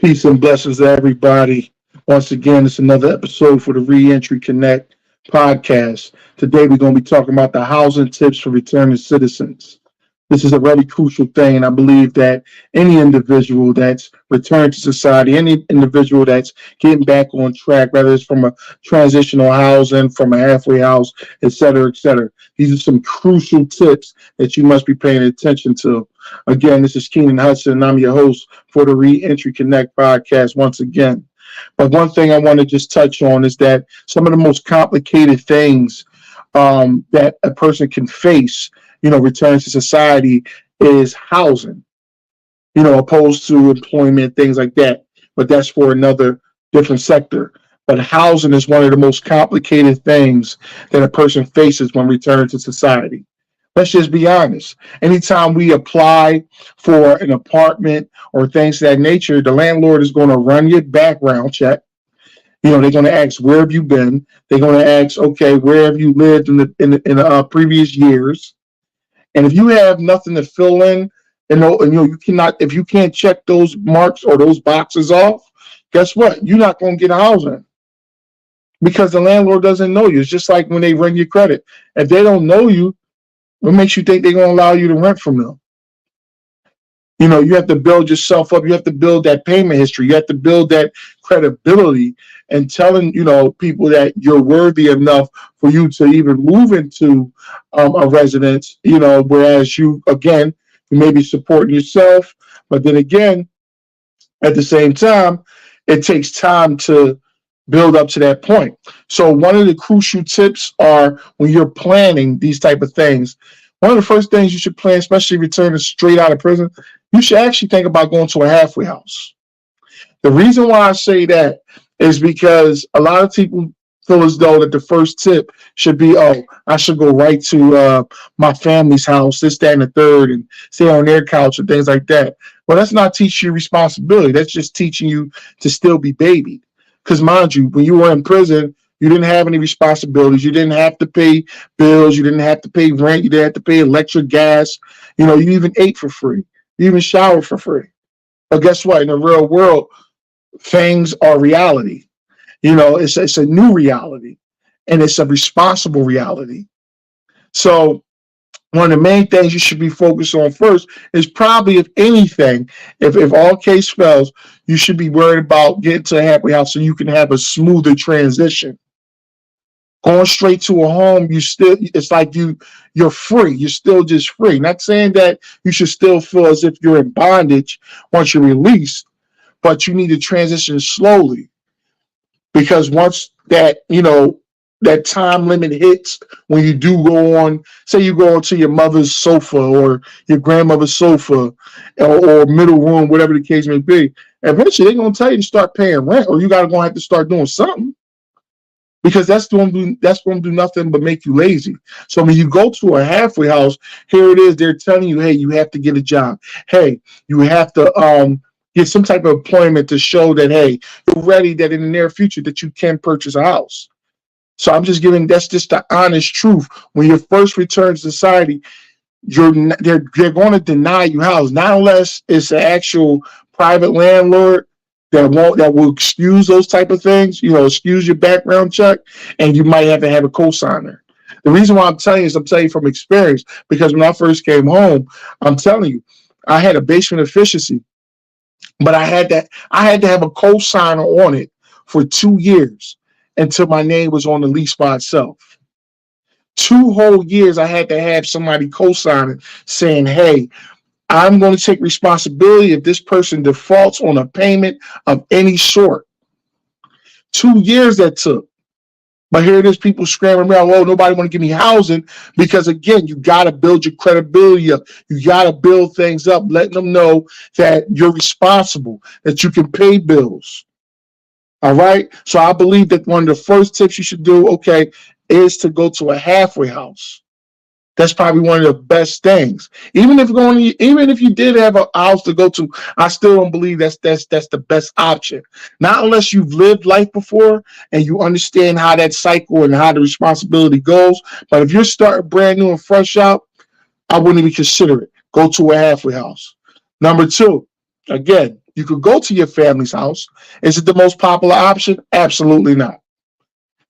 Peace and blessings to everybody. Once again, it's another episode for the Reentry Connect podcast. Today, we're going to be talking about the housing tips for returning citizens. This is a very crucial thing, and I believe that any individual that's returned to society, any individual that's getting back on track, whether it's from a transitional housing, from a halfway house, et cetera, et cetera. These are some crucial tips that you must be paying attention to. Again, this is Keenan Hudson, and I'm your host for the Reentry Connect podcast once again. But one thing I want to just touch on is that some of the most complicated things that a person can face, return to society is housing, opposed to employment, things like that. But that's for another different sector. But housing is one of the most complicated things that a person faces when returning to society. Let's just be honest. Anytime we apply for an apartment or things of that nature, the landlord is going to run your background check. They're going to ask, where have you been? They're going to ask, okay, where have you lived in the previous years? And if you have nothing to fill in, you cannot, if you can't check those marks or those boxes off, guess what? You're not going to get housing because the landlord doesn't know you. It's just like when they run your credit. If they don't know you, what makes you think they're going to allow you to rent from them? You have to build yourself up. You have to build that payment history. You have to build that credibility and telling, people that you're worthy enough for you to even move into a residence, whereas you may be supporting yourself. But then again, at the same time, it takes time to build up to that point. So one of the crucial tips are when you're planning these type of things, one of the first things you should plan, especially returning straight out of prison, you should actually think about going to a halfway house. The reason why I say that is because a lot of people feel as though that the first tip should be, oh, I should go right to my family's house, this, that, and the third, and stay on their couch and things like that. Well, that's not teaching you responsibility. That's just teaching you to still be babied. Because mind you, when you were in prison, you didn't have any responsibilities. You didn't have to pay bills. You didn't have to pay rent. You didn't have to pay electric, gas. You even ate for free. You even showered for free. But guess what? In the real world, things are reality. It's a new reality, and it's a responsible reality. So one of the main things you should be focused on first is probably, if anything, if all case fails, you should be worried about getting to a halfway house so you can have a smoother transition. Going straight to a home, it's like you're free. You're still just free. Not saying that you should still feel as if you're in bondage once you're released, but you need to transition slowly. Because once that time limit hits, when you do go on, say you go onto your mother's sofa or your grandmother's sofa or middle room, whatever the case may be, eventually they're going to tell you to start paying rent, or you got to go have to start doing something. Because that's going to do nothing but make you lazy. So when you go to a halfway house, here it is. They're telling you, hey, you have to get a job. Hey, you have to get some type of employment to show that, hey, you're ready, that in the near future that you can purchase a house. So I'm just that's just the honest truth. When you first return to society, they're going to deny you housing, not unless it's an actual private landlord that will excuse those type of things, excuse your background check, and you might have to have a cosigner. The reason why I'm telling you from experience, because when I first came home, I'm telling you, I had a basement efficiency, but I had to have a cosigner on it for 2 years until my name was on the lease by itself. 2 whole years I had to have somebody co-signing saying, hey, I'm going to take responsibility if this person defaults on a payment of any sort. 2 years that took. But here it is, people scrambling around, oh, nobody want to give me housing, because again, you got to build your credibility up. You got to build things up, letting them know that you're responsible, that you can pay bills. All right? So I believe that one of the first tips you should do, is to go to a halfway house. That's probably one of the best things. Even if you did have a house to go to, I still don't believe that's the best option. Not unless you've lived life before and you understand how that cycle and how the responsibility goes. But if you're starting brand new and fresh out, I wouldn't even consider it. Go to a halfway house. Number 2, Again, you could go to your family's house. Is it the most popular option? Absolutely not.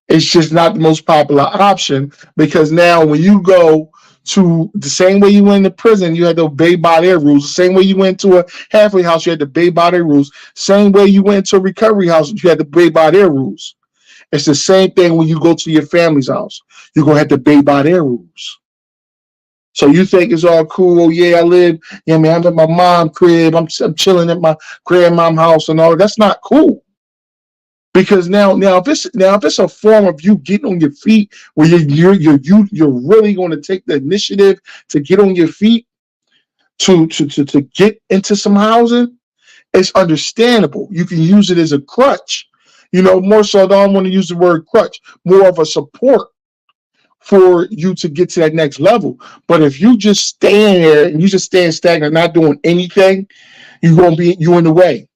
It's just not the most popular option because now when you go to the same way you went into prison, you had to obey by their rules. The same way you went to a halfway house, you had to obey by their rules. Same way you went to a recovery house, you had to obey by their rules. It's the same thing when you go to your family's house. You're going to have to obey by their rules. So you think it's all cool? Oh, yeah, I live. Yeah, man, I'm at my mom's crib. I'm chilling at my grandmom's house and all. That's not cool. Because now if it's a form of you getting on your feet where you're really going to take the initiative to get on your feet to get into some housing, it's understandable. You can use it as a crutch. More so I don't want to use the word crutch, more of a support for you to get to that next level. But if you just stand there and you just stand stagnant, not doing anything, you're in the way.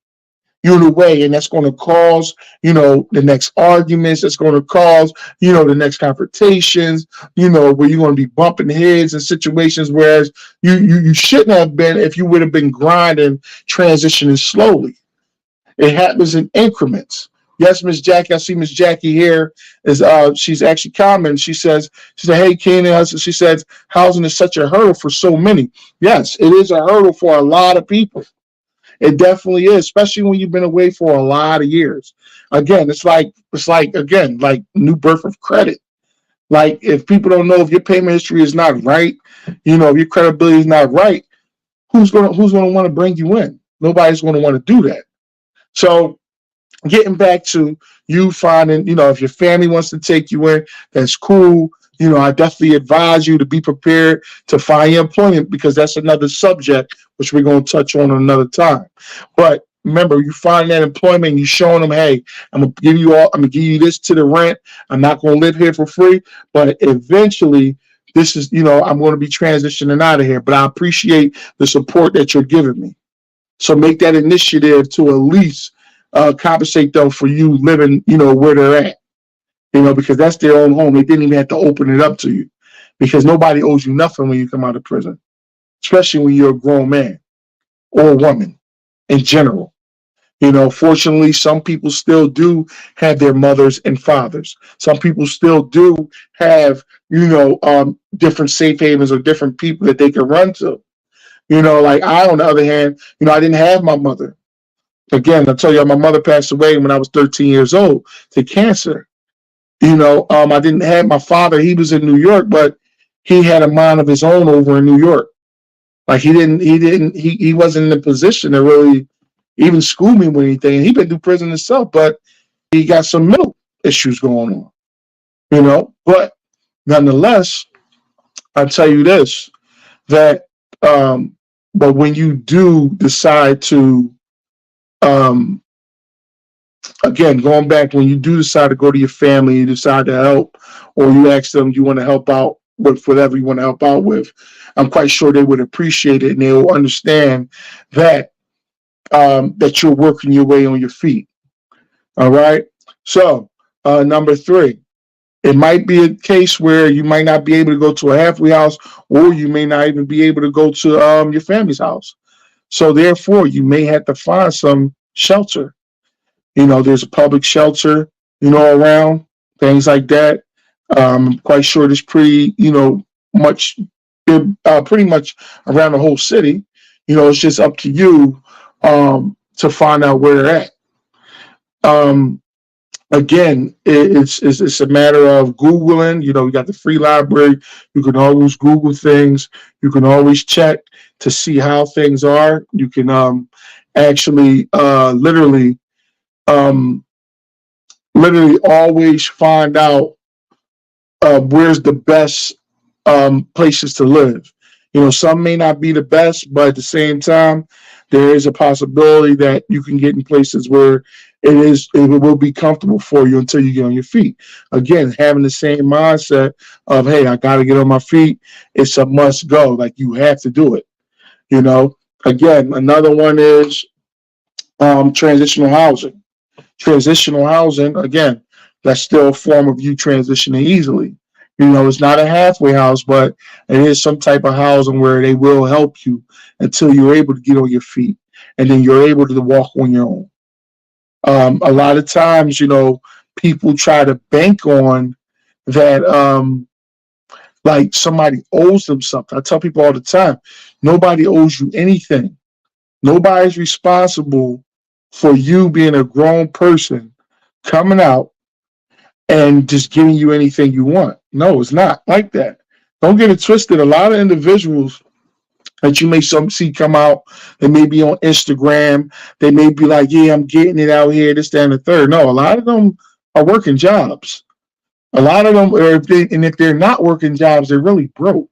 You're in the way, and that's going to cause, the next arguments. It's going to cause, the next confrontations, where you're going to be bumping heads in situations, whereas you shouldn't have been if you would have been grinding, transitioning slowly. It happens in increments. Yes, Miss Jackie, I see Miss Jackie here is she's actually commenting. She said, hey, Keenan, she says, housing is such a hurdle for so many. Yes, it is a hurdle for a lot of people. It definitely is, especially when you've been away for a lot of years. Again, it's like again, like new birth of credit. Like if people don't know if your payment history is not right, if your credibility is not right, who's gonna want to bring you in? Nobody's gonna want to do that. So getting back to you finding, if your family wants to take you in, that's cool. I definitely advise you to be prepared to find your employment because that's another subject which we're going to touch on another time. But remember, you find that employment and you're showing them, hey, I'm gonna give you this to the rent. I'm not going to live here for free, but eventually this is, I'm going to be transitioning out of here. But I appreciate the support that you're giving me. So make that initiative to at least compensate them for you living, where they're at, because that's their own home. They didn't even have to open it up to you because nobody owes you nothing when you come out of prison, especially when you're a grown man or a woman in general. Fortunately, some people still do have their mothers and fathers. Some people still do have, different safe havens or different people that they can run to. Like I, on the other hand, I didn't have my mother. Again, I tell you, my mother passed away when I was 13 years old to cancer. I didn't have my father. He was in New York, but he had a mind of his own over in New York. Like he wasn't in a position to really even school me with anything. He been through prison himself, but he got some mental issues going on, But nonetheless, I tell you this, that, but when you do decide to, um, again, going back, when you do decide to go to your family, you decide to help, or you ask them, you want to help out with whatever you want to help out with, I'm quite sure they would appreciate it and they will understand that that you're working your way on your feet. All right. So number 3, it might be a case where you might not be able to go to a halfway house, or you may not even be able to go to your family's house. So therefore, you may have to find some shelter. There's a public shelter, around, things like that. I'm quite sure there's much, pretty much around the whole city. It's just up to you to find out where they're at. Um, Again, it's a matter of Googling. You got the free library. You can always Google things. You can always check to see how things are. You can actually um, literally always find out where's the best places to live. Some may not be the best, but at the same time, there is a possibility that you can get in places where it will be comfortable for you until you get on your feet. Again, having the same mindset of, hey, I got to get on my feet. It's a must go. Like you have to do it. Again, another one is transitional housing. Transitional housing, again, that's still a form of you transitioning easily. It's not a halfway house, but it is some type of housing where they will help you until you're able to get on your feet. and then you're able to walk on your own. A lot of times, people try to bank on that, like somebody owes them something. I tell people all the time, nobody owes you anything. Nobody's responsible for you being a grown person coming out and just giving you anything you want. No, it's not like that. Don't get it twisted. A lot of individuals that you may see come out, they may be on Instagram, they may be like, yeah, I'm getting it out here, this, that, and the third. No, a lot of them are working jobs. A lot of them, if they're not working jobs, they're really broke.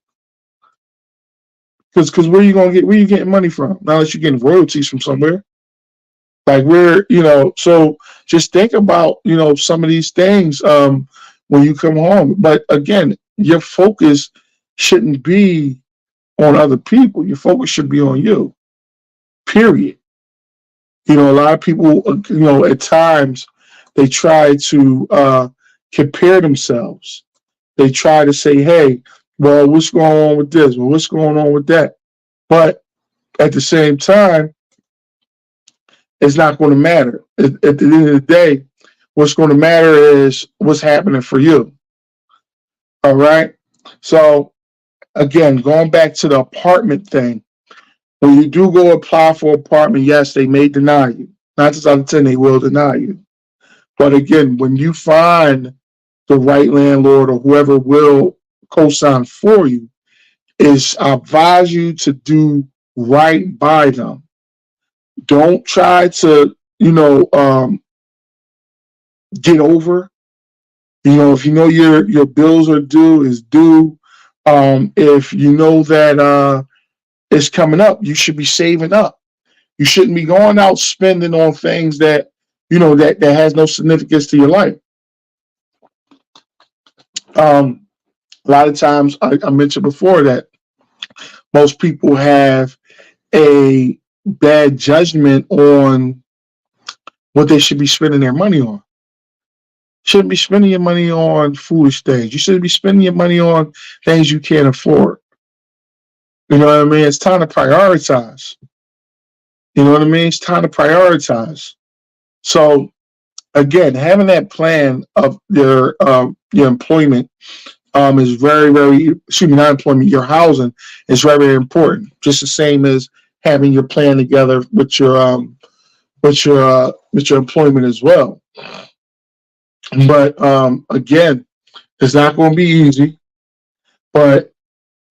Because where you getting money from? Not unless you're getting royalties from somewhere. Like so just think about, some of these things when you come home. But again, your focus shouldn't be on other people. Your focus should be on you. Period. A lot of people, at times they try to compare themselves. They try to say, hey, well, what's going on with this? Well, what's going on with that? But at the same time, it's not going to matter. At the end of the day, what's going to matter is what's happening for you. All right. So again, going back to the apartment thing, when you do go apply for an apartment, yes, they may deny you. 9 times out of 10, they will deny you. But again, when you find the right landlord or whoever will co-sign for you, I advise you to do right by them. Don't try to, get over. If you know your bills are due, is due. If you know that it's coming up, you should be saving up. You shouldn't be going out spending on things that that has no significance to your life. A lot of times, I mentioned before that most people have a bad judgment on what they should be spending their money on. Shouldn't be spending your money on foolish things. You shouldn't be spending your money on things you can't afford. You know what I mean? It's time to prioritize. You know what I mean? It's time to prioritize. So again, having that plan of your employment is very, very, excuse me, not employment, your housing is very, very important. Just the same as having your plan together with your employment as well. But again, it's not going to be easy, but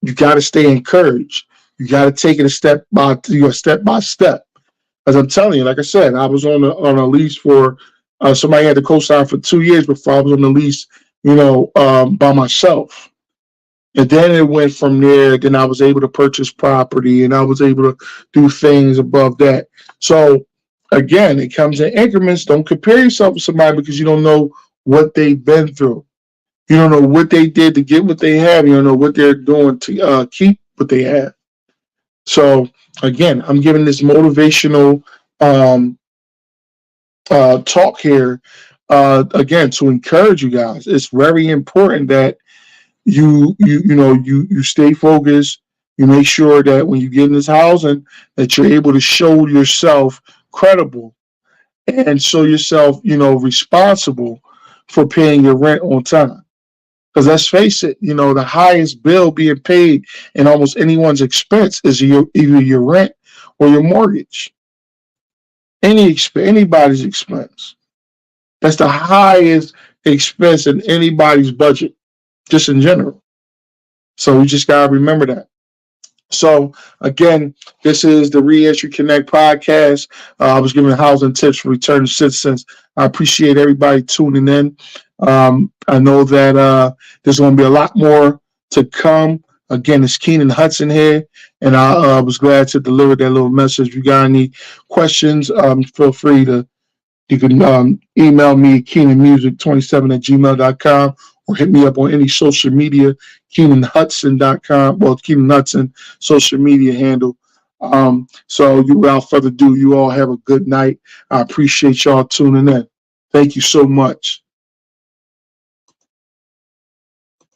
you got to stay encouraged. You got to take it step by step. As I'm telling you, like I said, I was on a lease for somebody had to co-sign for 2 years before I was on the lease, by myself. And then it went from there. Then I was able to purchase property, and I was able to do things above that. So again, it comes in increments. Don't compare yourself with somebody because you don't know what they've been through. You don't know what they did to get what they have. You don't know what they're doing to keep what they have. So again, I'm giving this motivational talk here again to encourage you guys. It's very important that you stay focused. You make sure that when you get in this housing, that you're able to show yourself credible and show yourself, responsible for paying your rent on time. Because let's face it, the highest bill being paid in almost anyone's expense is either your rent or your mortgage. Anybody's expense. That's the highest expense in anybody's budget, just in general. So we just gotta remember that. So again, this is the Reentry Connect podcast. I was giving housing tips for returning citizens. I appreciate everybody tuning in. I know that there's going to be a lot more to come. Again, it's Keenan Hudson here, and I was glad to deliver that little message. If you got any questions, feel free to, you can email me at KeenanMusic27@gmail.com or hit me up on any social media, KeenanHudson.com, well, Keenan Hudson social media handle. So without further ado, you all have a good night. I appreciate y'all tuning in. Thank you so much.